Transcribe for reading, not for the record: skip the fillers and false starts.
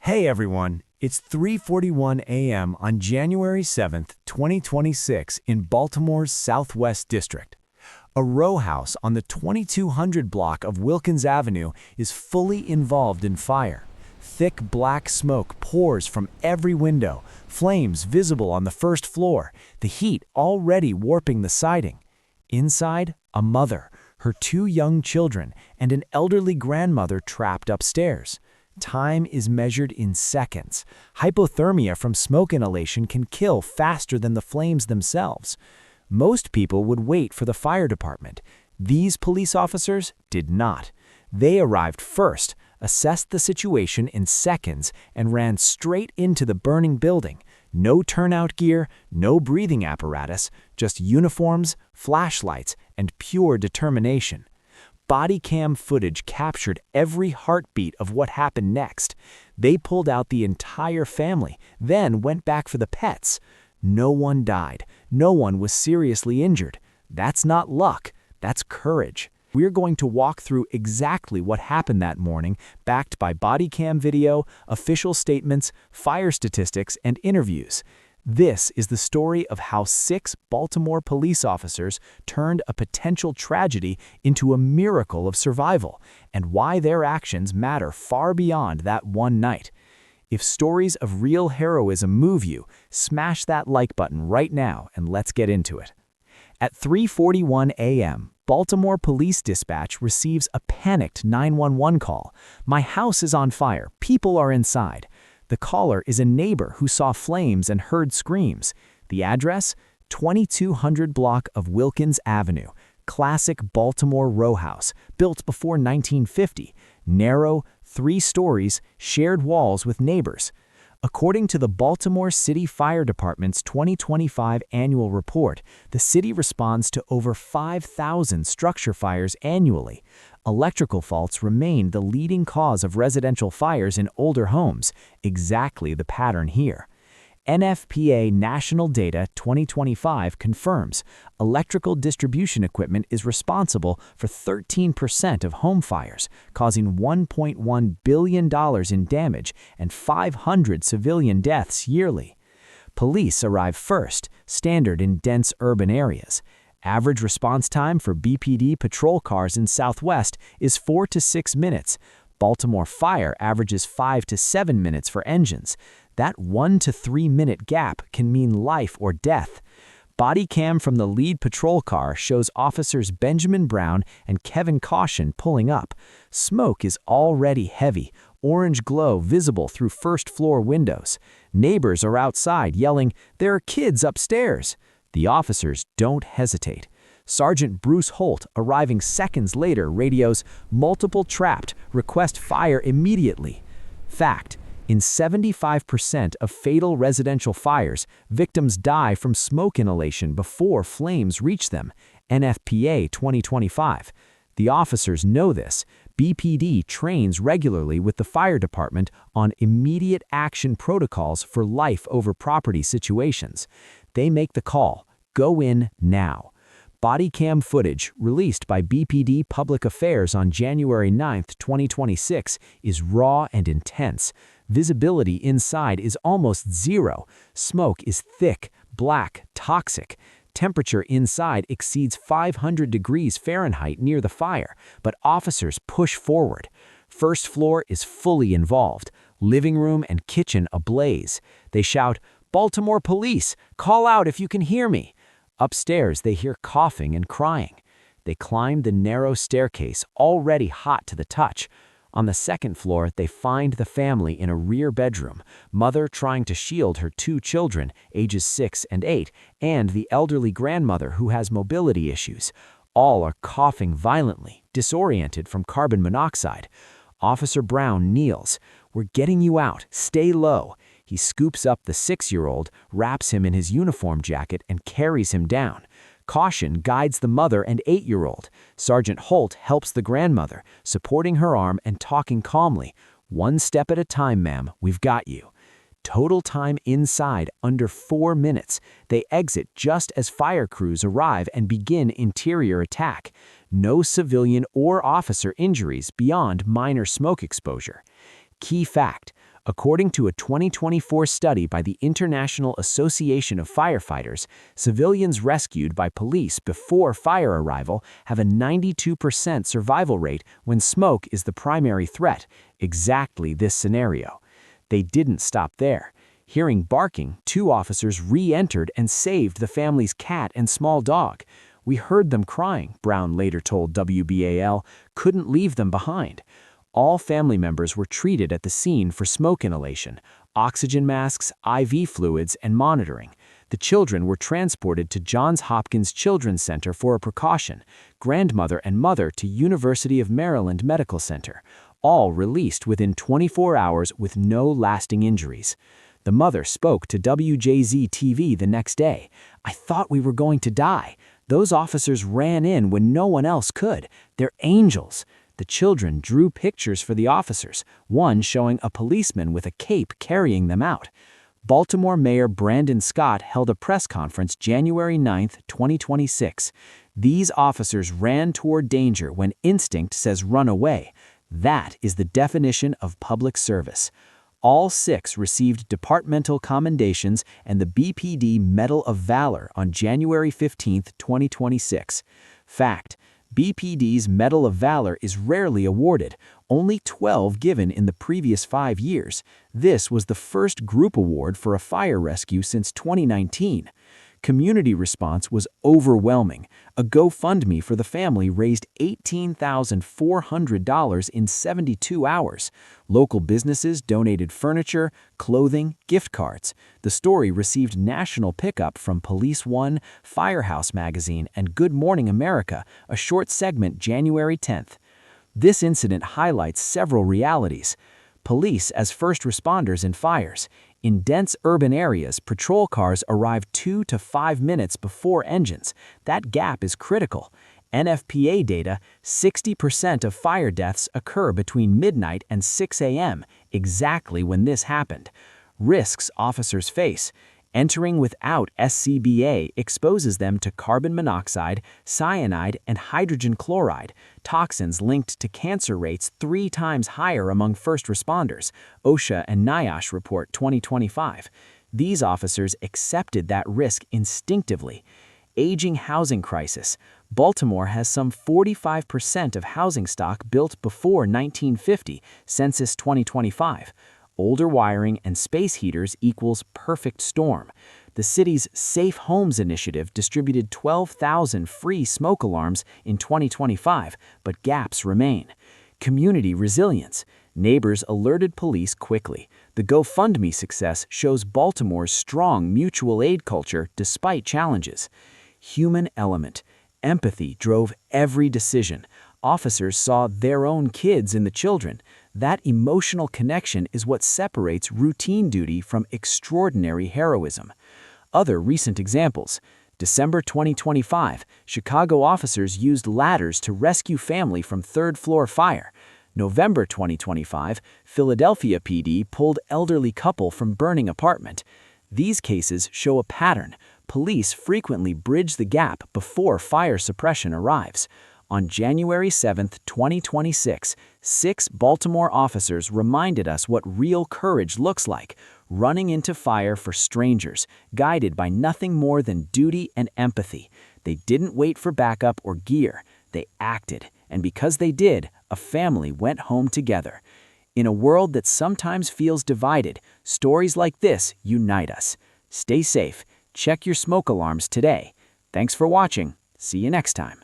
Hey everyone, it's 3:41 a.m. on January 7th, 2026 in Baltimore's Southwest District. A row house on the 2200 block of Wilkens Avenue is fully involved in fire. Thick black smoke pours from every window, flames visible on the first floor, the heat already warping the siding. Inside, a mother, her two young children, and an elderly grandmother trapped upstairs. Time is measured in seconds. Hypothermia from smoke inhalation can kill faster than the flames themselves. Most people would wait for the fire department. These police officers did not. They arrived first, assessed the situation in seconds, and ran straight into the burning building. No turnout gear, no breathing apparatus, just uniforms, flashlights, and pure determination. Body cam footage captured every heartbeat of what happened next. They pulled out the entire family, then went back for the pets. No one died. No one was seriously injured. That's not luck. That's courage. We're going to walk through exactly what happened that morning, backed by body cam video, official statements, fire statistics, and interviews. This is the story of how 6 Baltimore police officers turned a potential tragedy into a miracle of survival, and why their actions matter far beyond that one night. If stories of real heroism move you, smash that like button right now and let's get into it. At 3:41 a.m., Baltimore Police Dispatch receives a panicked 911 call. "My house is on fire. People are inside." The caller is a neighbor who saw flames and heard screams. The address? 2200 block of Wilkens Avenue. Classic Baltimore row house, built before 1950. Narrow, 3 stories, shared walls with neighbors. According to the Baltimore City Fire Department's 2025 annual report, the city responds to over 5,000 structure fires annually. Electrical faults remain the leading cause of residential fires in older homes, exactly the pattern here. NFPA National Data 2025 confirms electrical distribution equipment is responsible for 13% of home fires, causing $1.1 billion in damage and 500 civilian deaths yearly. Police arrive first, standard in dense urban areas. Average response time for BPD patrol cars in Southwest is 4 to 6 minutes. Baltimore Fire averages 5 to 7 minutes for engines. That 1 to 3 minute gap can mean life or death. Body cam from the lead patrol car shows officers Benjamin Brown and Kevin Caution pulling up. Smoke is already heavy, orange glow visible through first-floor windows. Neighbors are outside yelling, "There are kids upstairs." The officers don't hesitate. Sergeant Bruce Holt, arriving seconds later, radios, "Multiple trapped, request fire immediately." Fact: in 75% of fatal residential fires, victims die from smoke inhalation before flames reach them. NFPA 2025. The officers know this. BPD trains regularly with the fire department on immediate action protocols for life-over-property situations. They make the call, "Go in now." Body cam footage, released by BPD Public Affairs on January 9, 2026, is raw and intense. Visibility inside is almost zero. Smoke is thick, black, toxic. Temperature inside exceeds 500 degrees Fahrenheit near the fire, but officers push forward. First floor is fully involved. Living room and kitchen ablaze. They shout, "Baltimore Police, call out if you can hear me." Upstairs, they hear coughing and crying. They climb the narrow staircase, already hot to the touch. On the second floor, they find the family in a rear bedroom, mother trying to shield her 2 children, ages 6 and 8, and the elderly grandmother who has mobility issues. All are coughing violently, disoriented from carbon monoxide. Officer Brown kneels. "We're getting you out. Stay low." He scoops up the 6-year-old, wraps him in his uniform jacket, and carries him down. Caution guides the mother and 8-year-old. Sergeant Holt helps the grandmother, supporting her arm and talking calmly. "One step at a time, ma'am. We've got you." Total time inside under 4 minutes. They exit just as fire crews arrive and begin interior attack. No civilian or officer injuries beyond minor smoke exposure. Key fact: According to a 2024 study by the International Association of Firefighters, civilians rescued by police before fire arrival have a 92% survival rate when smoke is the primary threat, exactly this scenario. They didn't stop there. Hearing barking, 2 officers re-entered and saved the family's cat and small dog. "We heard them crying," Brown later told WBAL, "couldn't leave them behind." All family members were treated at the scene for smoke inhalation, oxygen masks, IV fluids, and monitoring. The children were transported to Johns Hopkins Children's Center for a precaution, grandmother and mother to University of Maryland Medical Center, all released within 24 hours with no lasting injuries. The mother spoke to WJZ-TV the next day. "I thought we were going to die. Those officers ran in when no one else could. They're angels." The children drew pictures for the officers, one showing a policeman with a cape carrying them out. Baltimore Mayor Brandon Scott held a press conference January 9, 2026. "These officers ran toward danger when instinct says run away. That is the definition of public service." All 6 received departmental commendations and the BPD Medal of Valor on January 15, 2026. Fact: BPD's Medal of Valor is rarely awarded, only 12 given in the previous 5 years. This was the first group award for a fire rescue since 2019. Community response was overwhelming. A GoFundMe for the family raised $18,400 in 72 hours. Local businesses donated furniture, clothing, gift cards. The story received national pickup from Police One, Firehouse Magazine, and Good Morning America, a short segment January 10th. This incident highlights several realities. Police as first responders in fires. In dense urban areas, patrol cars arrive 2 to 5 minutes before engines. That gap is critical. NFPA data: 60% of fire deaths occur between midnight and 6 a.m., exactly when this happened. Risks officers face: entering without SCBA exposes them to carbon monoxide, cyanide, and hydrogen chloride, toxins linked to cancer rates 3 times higher among first responders, OSHA and NIOSH report 2025. These officers accepted that risk instinctively. Aging housing crisis. Baltimore has some 45% of housing stock built before 1950, Census 2025. Older wiring and space heaters equals perfect storm. The city's Safe Homes initiative distributed 12,000 free smoke alarms in 2025, but gaps remain. Community resilience. Neighbors alerted police quickly. The GoFundMe success shows Baltimore's strong mutual aid culture despite challenges. Human element. Empathy drove every decision. Officers saw their own kids in the children. That emotional connection is what separates routine duty from extraordinary heroism. Other recent examples. December 2025, Chicago officers used ladders to rescue family from third-floor fire. November 2025, Philadelphia PD pulled elderly couple from burning apartment. These cases show a pattern. Police frequently bridge the gap before fire suppression arrives. On January 7, 2026, 6 Baltimore officers reminded us what real courage looks like, running into fire for strangers, guided by nothing more than duty and empathy. They didn't wait for backup or gear. They acted, and because they did, a family went home together. In a world that sometimes feels divided, stories like this unite us. Stay safe. Check your smoke alarms today. Thanks for watching. See you next time.